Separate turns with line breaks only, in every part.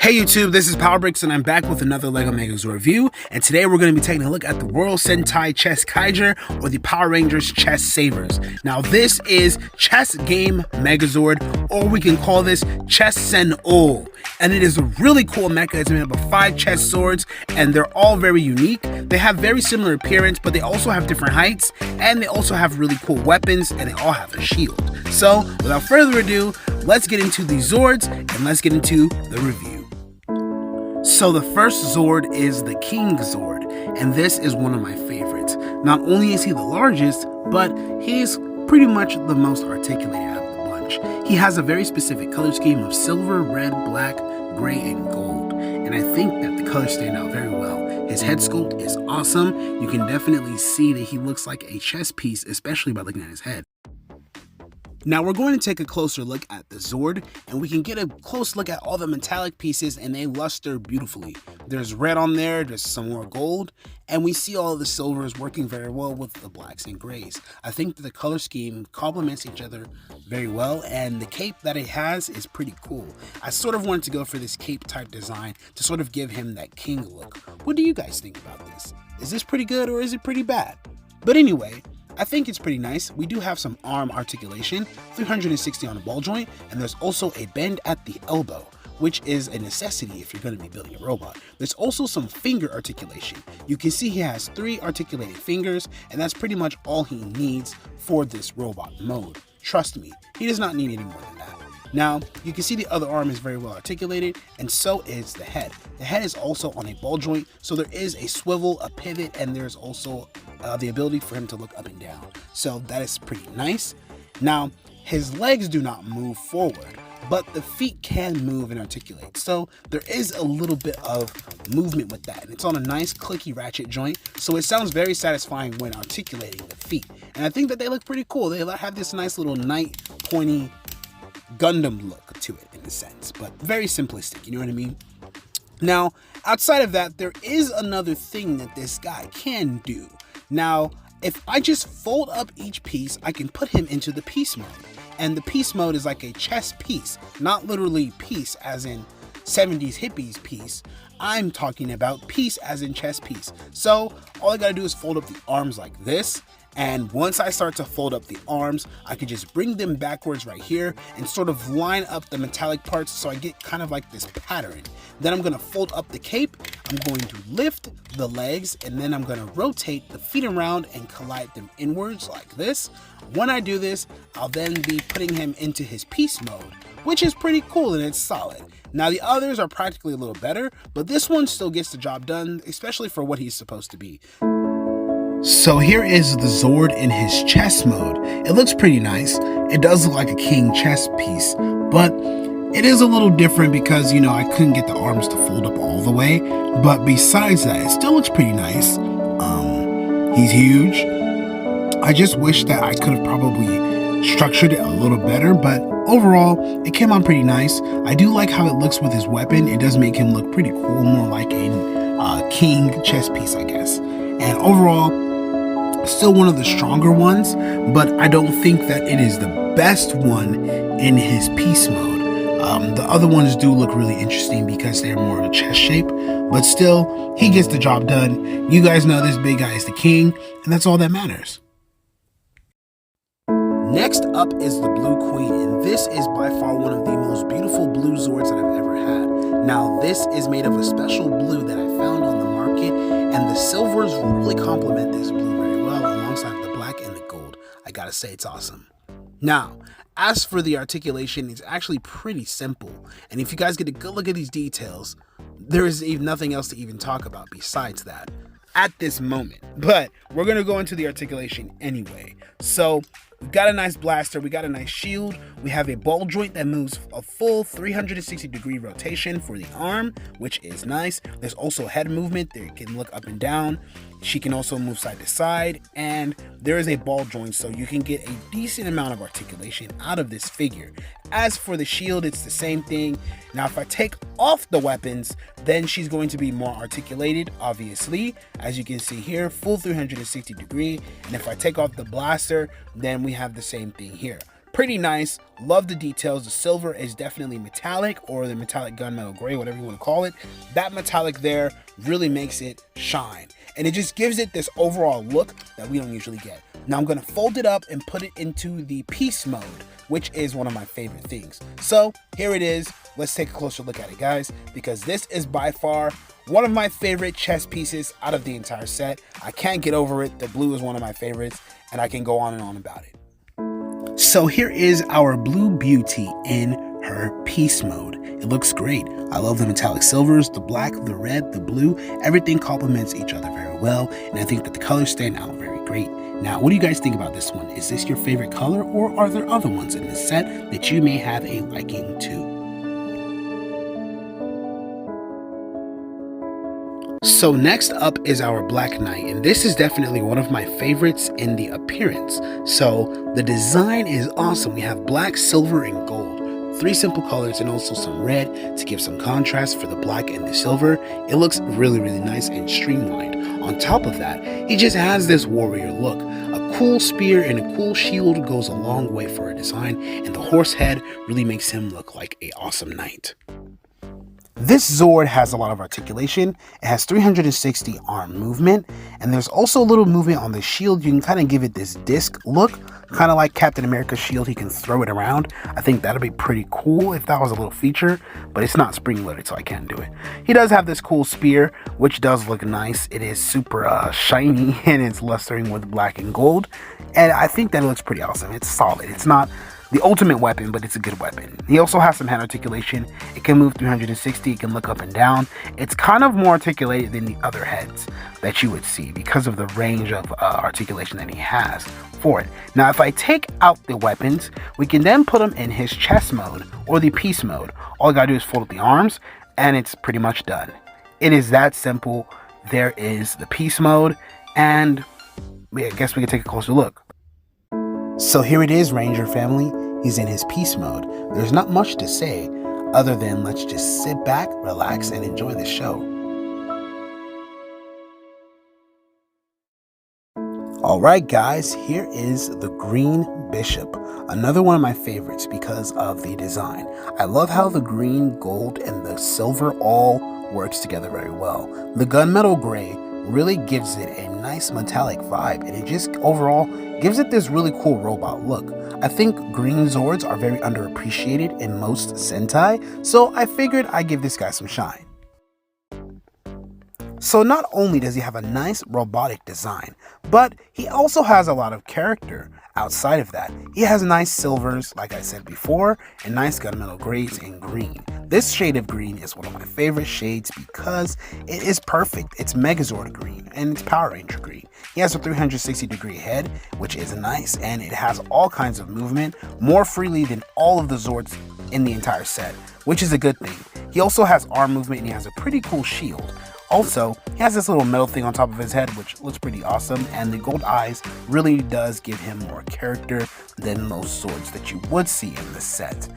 Hey YouTube, this is PowerBricks and I'm back with another LEGO Megazord review, and today we're going to be taking a look at the World Sentai Chess Kaiger or the Power Rangers Chess Savers. Now this is Chess Game Megazord, or we can call this Chess Sen-O, and it is a really cool mecha. It's made up of 5 chess swords and they're all very unique. They have very similar appearance, but they also have different heights, and they also have really cool weapons, and they all have a shield. So without further ado, let's get into the Zords and let's get into the review. So the first Zord is the King Zord, and this is one of my favorites. Not only is he the largest, but he is pretty much the most articulated out of the bunch. He has a very specific color scheme of silver, red, black, gray, and gold, and I think that the colors stand out very well. His head sculpt is awesome. You can definitely see that he looks like a chess piece, especially by looking at his head. Now we're going to take a closer look at the Zord, and we can get a close look at all the metallic pieces, and they luster beautifully. There's red on there, there's some more gold, and we see all of the silvers working very well with the blacks and grays. I think that the color scheme complements each other very well, and the cape that it has is pretty cool. I sort of wanted to go for this cape type design to sort of give him that king look. What do you guys think about this? Is this pretty good or is it pretty bad? But anyway, I think it's pretty nice. We do have some arm articulation, 360 on the ball joint, and there's also a bend at the elbow, which is a necessity if you're going to be building a robot. There's also some finger articulation. You can see he has 3 articulated fingers, and that's pretty much all he needs for this robot mode. Trust me, he does not need any more than that. Now, you can see the other arm is very well articulated, and so is the head. The head is also on a ball joint, so there is a swivel, a pivot, and there's also the ability for him to look up and down. So that is pretty nice. Now, his legs do not move forward, but the feet can move and articulate. So there is a little bit of movement with that. And it's on a nice clicky ratchet joint, so it sounds very satisfying when articulating the feet. And I think that they look pretty cool. They have this nice little knight pointy Gundam look to it in a sense, but very simplistic, you know what I mean? Now, outside of that, there is another thing that this guy can do. Now, if I just fold up each piece, I can put him into the piece mode. And the piece mode is like a chess piece, not literally piece as in 70s hippies piece. I'm talking about piece as in chess piece. So all I gotta do is fold up the arms like this. And once I start to fold up the arms, I can just bring them backwards right here and sort of line up the metallic parts so I get kind of like this pattern. Then I'm going to fold up the cape, I'm going to lift the legs, and then I'm going to rotate the feet around and collide them inwards like this. When I do this, I'll then be putting him into his piece mode, which is pretty cool and it's solid. Now the others are practically a little better, but this one still gets the job done, especially for what he's supposed to be. So here is the Zord in his chess mode. It looks pretty nice. It does look like a king chess piece, but it is a little different because, you know, I couldn't get the arms to fold up all the way. But besides that, it still looks pretty nice. He's huge. I just wish that I could have probably structured it a little better, but overall, it came out pretty nice. I do like how it looks with his weapon. It does make him look pretty cool, more like a king chess piece, I guess. And overall, still one of the stronger ones, but I don't think that it is the best one in his piece mode. The other ones do look really interesting because they're more of a chess shape, but still, he gets the job done. You guys know this big guy is the king, and that's all that matters. Next up is the Blue Queen, and this is by far one of the most beautiful blue Zords that I've ever had. Now, this is made of a special blue that I found on the market, and the silvers really complement this blue very well alongside the black and the gold. I gotta say, it's awesome. Now, as for the articulation, it's actually pretty simple, and if you guys get a good look at these details, there is nothing else to even talk about besides that at this moment. But we're gonna go into the articulation anyway. So we've got a nice blaster, we got a nice shield, we have a ball joint that moves a full 360-degree rotation for the arm, which is nice. There's also head movement, there you can look up and down. She can also move side to side, and there is a ball joint, so you can get a decent amount of articulation out of this figure. As for the shield, it's the same thing. Now, if I take off the weapons, then she's going to be more articulated, obviously. As you can see here, full 360 degree. And if I take off the blaster, then we have the same thing here. Pretty nice. Love the details. The silver is definitely metallic, or the metallic gunmetal gray, whatever you want to call it. That metallic there really makes it shine, and it just gives it this overall look that we don't usually get. Now I'm going to fold it up and put it into the piece mode, which is one of my favorite things. So here it is. Let's take a closer look at it, guys, because this is by far one of my favorite chess pieces out of the entire set. I can't get over it. The blue is one of my favorites, and I can go on and on about it. So here is our blue beauty in her piece mode. It looks great. I love the metallic silvers, the black, the red, the blue. Everything complements each other very well, and I think that the colors stand out very great. Now, what do you guys think about this one? Is this your favorite color, or are there other ones in this set that you may have a liking to? So next up is our Black Knight, and this is definitely one of my favorites in the appearance. So the design is awesome. We have black, silver, and gold. 3 simple colors, and also some red to give some contrast for the black and the silver. It looks really, really nice and streamlined. On top of that, he just has this warrior look. A cool spear and a cool shield goes a long way for a design, and the horse head really makes him look like an awesome knight. This Zord has a lot of articulation. It has 360 arm movement, and there's also a little movement on the shield. You can kind of give it this disc look, kind of like Captain America's shield. He can throw it around. I think that'd be pretty cool if that was a little feature, but it's not spring-loaded, so I can't do it. He does have this cool spear, which does look nice. It is super shiny, and it's lustering with black and gold, and I think that it looks pretty awesome. It's solid. It's not the ultimate weapon, but it's a good weapon. He also has some hand articulation. It can move 360, it can look up and down. It's kind of more articulated than the other heads that you would see because of the range of articulation that he has for it. Now, if I take out the weapons, we can then put them in his chess mode or the piece mode. All I gotta do is fold up the arms, and it's pretty much done. It is that simple. There is the piece mode, and I guess we can take a closer look. So here it is, Ranger family. He's in his piece mode. There's not much to say other than let's just sit back, relax, and enjoy the show. Alright guys, here is the Green Bishop. Another one of my favorites because of the design. I love how the green, gold, and the silver all works together very well. The gunmetal gray really gives it a nice metallic vibe, and it just overall gives it this really cool robot look. I think green Zords are very underappreciated in most Sentai, so I figured I'd give this guy some shine. So not only does he have a nice robotic design, but he also has a lot of character outside of that. He has nice silvers, like I said before, and nice gunmetal grays and green. This shade of green is one of my favorite shades because it is perfect. It's Megazord green, and it's Power Ranger green. He has a 360-degree head, which is nice, and it has all kinds of movement, more freely than all of the Zords in the entire set, which is a good thing. He also has arm movement, and he has a pretty cool shield. Also, he has this little metal thing on top of his head, which looks pretty awesome, and the gold eyes really does give him more character than most Zords that you would see in the set.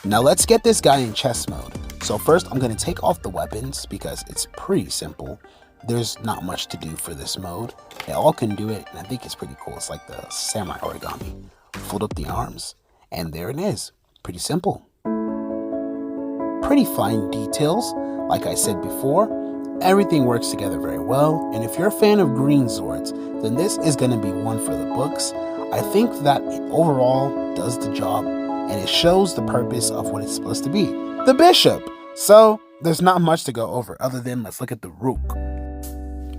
Now let's get this guy in chess mode. So first I'm going to take off the weapons because it's pretty simple. There's not much to do for this mode. They all can do it, and I think it's pretty cool. It's like the samurai origami. Fold up the arms, and there it is. Pretty simple. Pretty fine details, like I said before. Everything works together very well, and if you're a fan of green Zords, then this is going to be one for the books. I think that it overall does the job, and it shows the purpose of what it's supposed to be. The Bishop! So, there's not much to go over other than let's look at the Rook.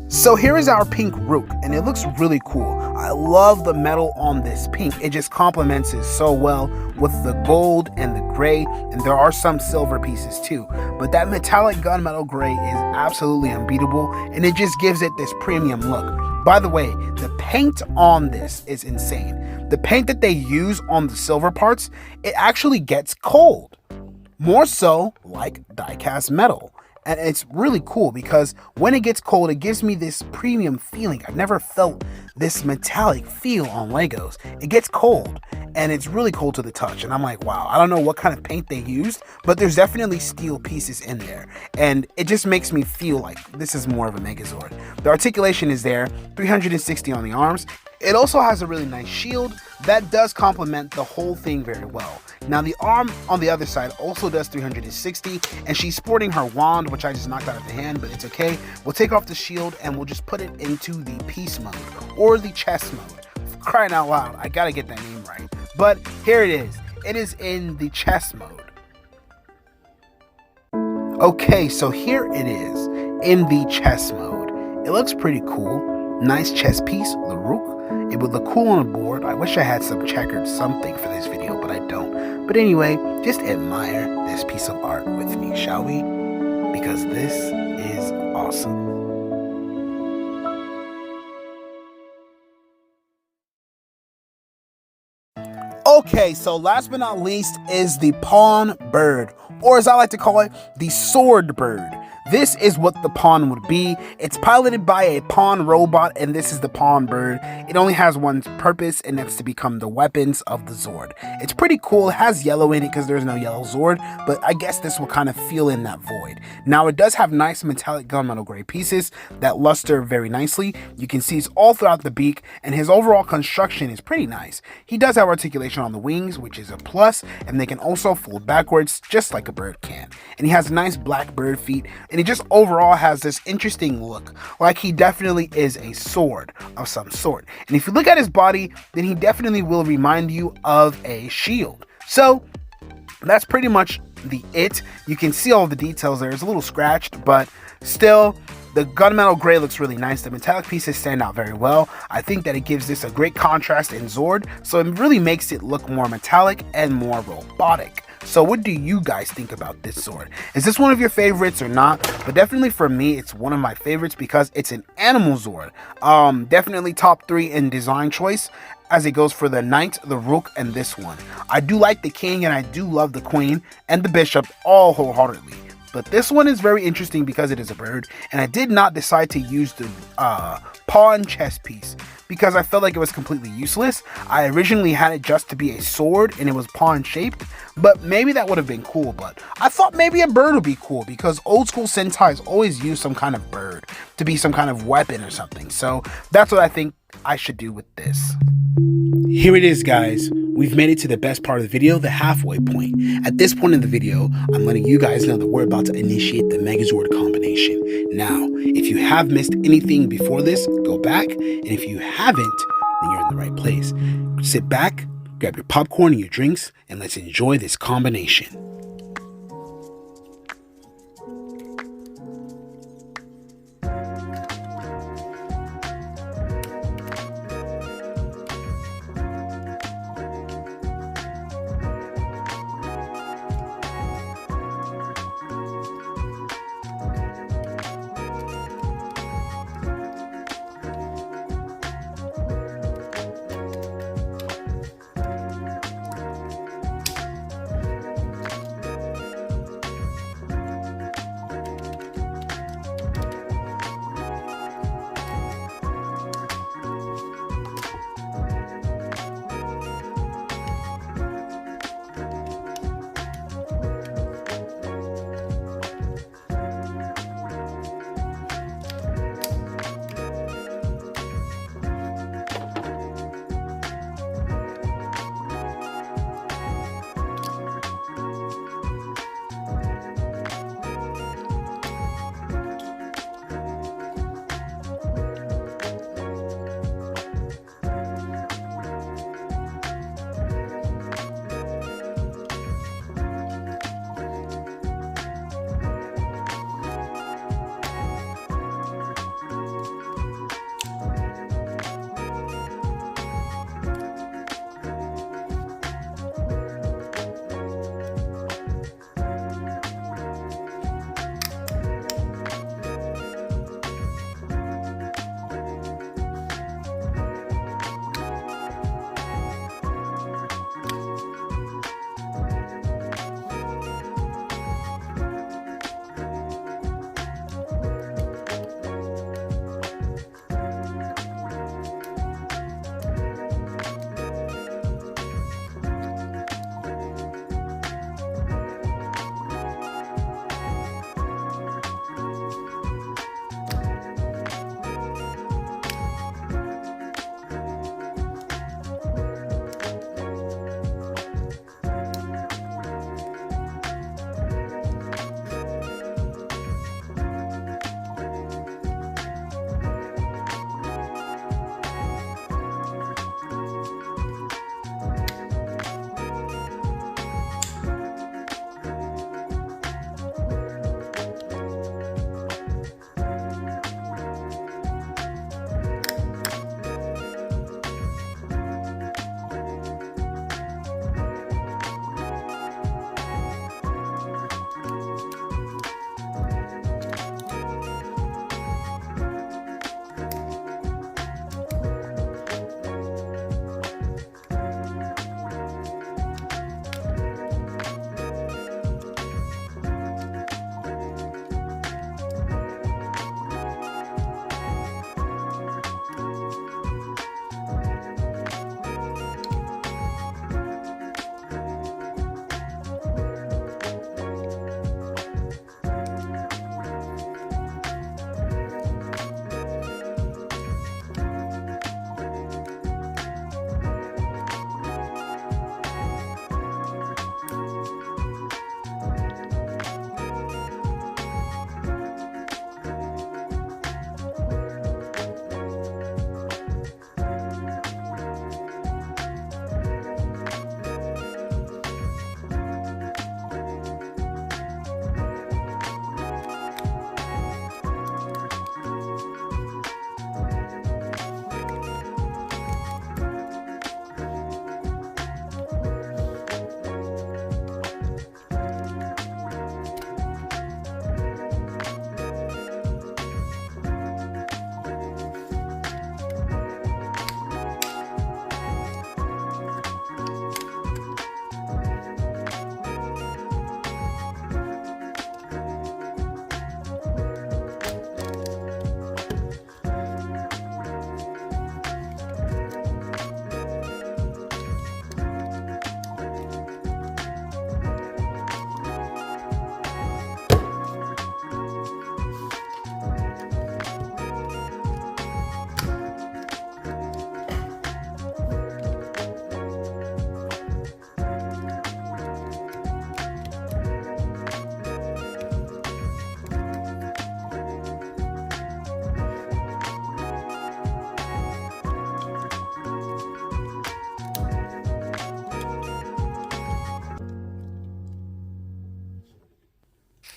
So here is our pink Rook, and it looks really cool. I love the metal on this pink. It just complements it so well with the gold and the gray, and there are some silver pieces too. But that metallic gunmetal gray is absolutely unbeatable, and it just gives it this premium look. By the way, the paint on this is insane. The paint that they use on the silver parts, it actually gets cold. More so like die-cast metal. And it's really cool because when it gets cold, it gives me this premium feeling. I've never felt this metallic feel on Legos. It gets cold, and it's really cold to the touch. And I'm like, wow, I don't know what kind of paint they used, but there's definitely steel pieces in there. And it just makes me feel like this is more of a Megazord. The articulation is there, 360 on the arms, It also has a really nice shield that does complement the whole thing very well. Now the arm on the other side also does 360, and she's sporting her wand, which I just knocked out of the hand, but it's okay. We'll take off the shield and we'll just put it into the peace mode, or the chess mode. For crying out loud, I gotta get that name right. But here it is. It is in the chess mode. Okay, so here it is in the chess mode. It looks pretty cool. Nice chess piece, the Rook. It would look cool on a board. I wish I had some checkered something for this video, but I don't. But anyway, just admire this piece of art with me, shall we? Because this is awesome. Okay, so last but not least is the pawn bird, or as I like to call it, the sword bird. This is what the pawn would be. It's piloted by a pawn robot, and this is the pawn bird. It only has one purpose, and that's to become the weapons of the Zord. It's pretty cool. It has yellow in it because there's no yellow Zord, but I guess this will kind of fill in that void. Now, it does have nice metallic gunmetal gray pieces that luster very nicely. You can see it's all throughout the beak, and his overall construction is pretty nice. He does have articulation on the wings, which is a plus, and they can also fold backwards just like a bird can. And he has nice black bird feet, and he just overall has this interesting look, like he definitely is a sword of some sort. And if you look at his body, then he definitely will remind you of a shield. So that's pretty much it. You can see all the details there. It's a little scratched, but still, the gunmetal gray looks really nice. The metallic pieces stand out very well. I think that it gives this a great contrast in Zord, so it really makes it look more metallic and more robotic. So what do you guys think about this Zord? Is this one of your favorites or not? But definitely for me, it's one of my favorites because it's an animal Zord. Definitely top 3 in design choice, as it goes for the knight, the rook, and this one. I do like the king, and I do love the queen and the bishop all wholeheartedly. But this one is very interesting because it is a bird, and I did not decide to use the pawn chess piece because I felt like it was completely useless. I originally had it just to be a sword, and it was pawn shaped, but maybe that would have been cool. But I thought maybe a bird would be cool because old school Sentais always use some kind of bird to be some kind of weapon or something. So that's what I think I should do with this. Here it is, guys. We've made it to the best part of the video, the halfway point. At this point in the video, I'm letting you guys know that we're about to initiate the Megazord combination. Now, if you have missed anything before this, go back, and if you haven't, then you're in the right place. Sit back, grab your popcorn and your drinks, and let's enjoy this combination.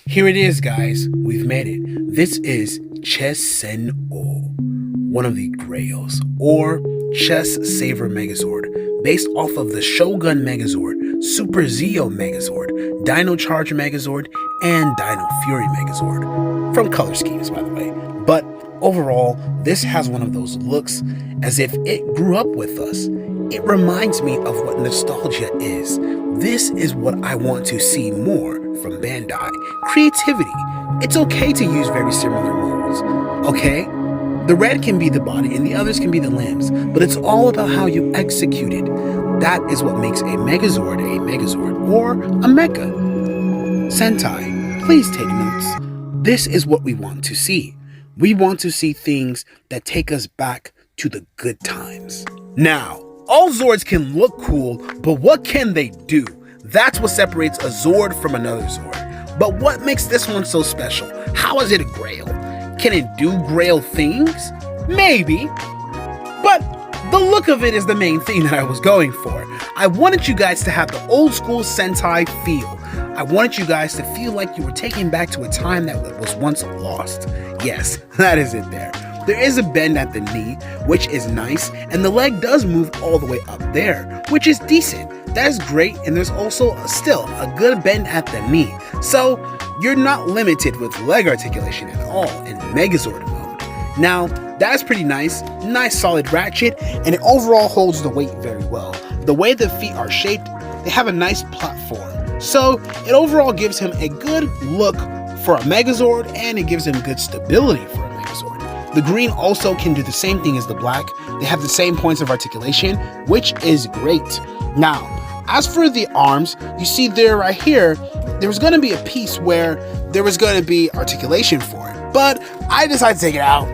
Here it is, guys. We've made it. This is Chess-sen-o, one of the Grails, or Chess Saver Megazord, based off of the Shogun Megazord, Super Zeo Megazord, Dino Charge Megazord, and Dino Fury Megazord. From color schemes, by the way. But overall, this has one of those looks as if it grew up with us. It reminds me of what nostalgia is. This is what I want to see more from Bandai. Creativity. It's okay to use very similar molds, okay? The red can be the body and the others can be the limbs, but it's all about how you execute it. That is what makes a Megazord or a Mecha. Sentai, please take notes. This is what we want to see. We want to see things that take us back to the good times. Now, all Zords can look cool, but what can they do? That's what separates a Zord from another Zord. But what makes this one so special? How is it a Grail? Can it do Grail things? Maybe. But the look of it is the main thing that I was going for. I wanted you guys to have the old school Sentai feel. I wanted you guys to feel like you were taken back to a time that was once lost. Yes, that is it there. There is a bend at the knee, which is nice, and the leg does move all the way up there, which is decent. That's great, and there's also still a good bend at the knee. So you're not limited with leg articulation at all in Megazord mode. Now, that's pretty nice solid ratchet, and it overall holds the weight very well. The way the feet are shaped, they have a nice platform. So it overall gives him a good look for a Megazord, and it gives him good stability for a Megazord. The green also can do the same thing as the black. They have the same points of articulation, which is great. Now, as for the arms, you see there right here, there was going to be a piece where there was going to be articulation for it, but I decided to take it out.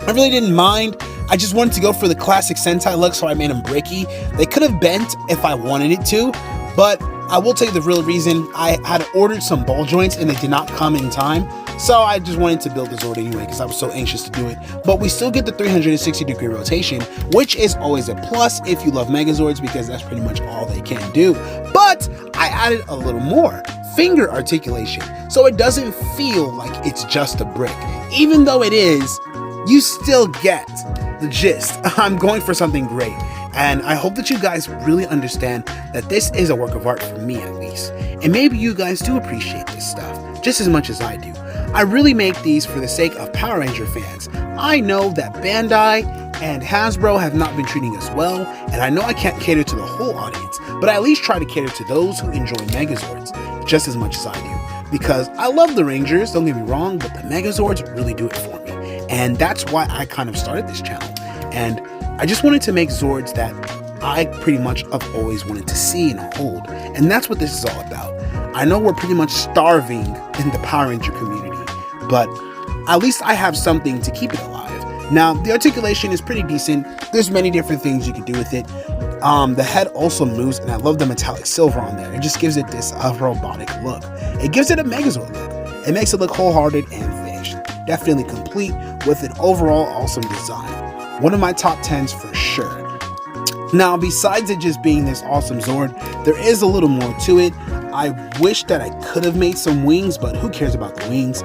I really didn't mind. I just wanted to go for the classic Sentai look, so I made them bricky. They could have bent if I wanted it to, but I will tell you the real reason. I had ordered some ball joints and they did not come in time, so I just wanted to build the Zord anyway because I was so anxious to do it. But we still get the 360-degree rotation, which is always a plus if you love Megazords because that's pretty much all they can do. But I added a little more, finger articulation, so it doesn't feel like it's just a brick. Even though it is, you still get the gist. I'm going for something great. And I hope that you guys really understand that this is a work of art for me at least. And maybe you guys do appreciate this stuff just as much as I do. I really make these for the sake of Power Ranger fans. I know that Bandai and Hasbro have not been treating us well, and I know I can't cater to the whole audience, but I at least try to cater to those who enjoy Megazords just as much as I do. Because I love the Rangers, don't get me wrong, but the Megazords really do it for me. And that's why I kind of started this channel. And I just wanted to make Zords that I pretty much have always wanted to see and hold, and that's what this is all about. I know we're pretty much starving in the Power Ranger community, but at least I have something to keep it alive. Now, the articulation is pretty decent. There's many different things you can do with it. The head also moves, and I love the metallic silver on there. It just gives it this robotic look. It gives it a Megazord look. It makes it look wholehearted and finished. Definitely complete with an overall awesome design. One of my top 10s for sure. Now, besides it just being this awesome Zord, there is a little more to it. I wish that I could have made some wings, but who cares about the wings?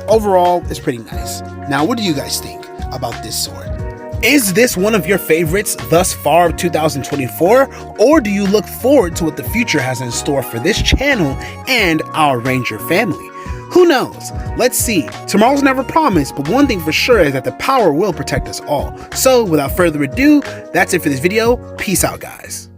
Overall, it's pretty nice. Now, what do you guys think about this Zord? Is this one of your favorites thus far of 2024? Or do you look forward to what the future has in store for this channel and our Ranger family? Who knows? Let's see. Tomorrow's never promised, but one thing for sure is that the power will protect us all. So without further ado, that's it for this video. Peace out, guys.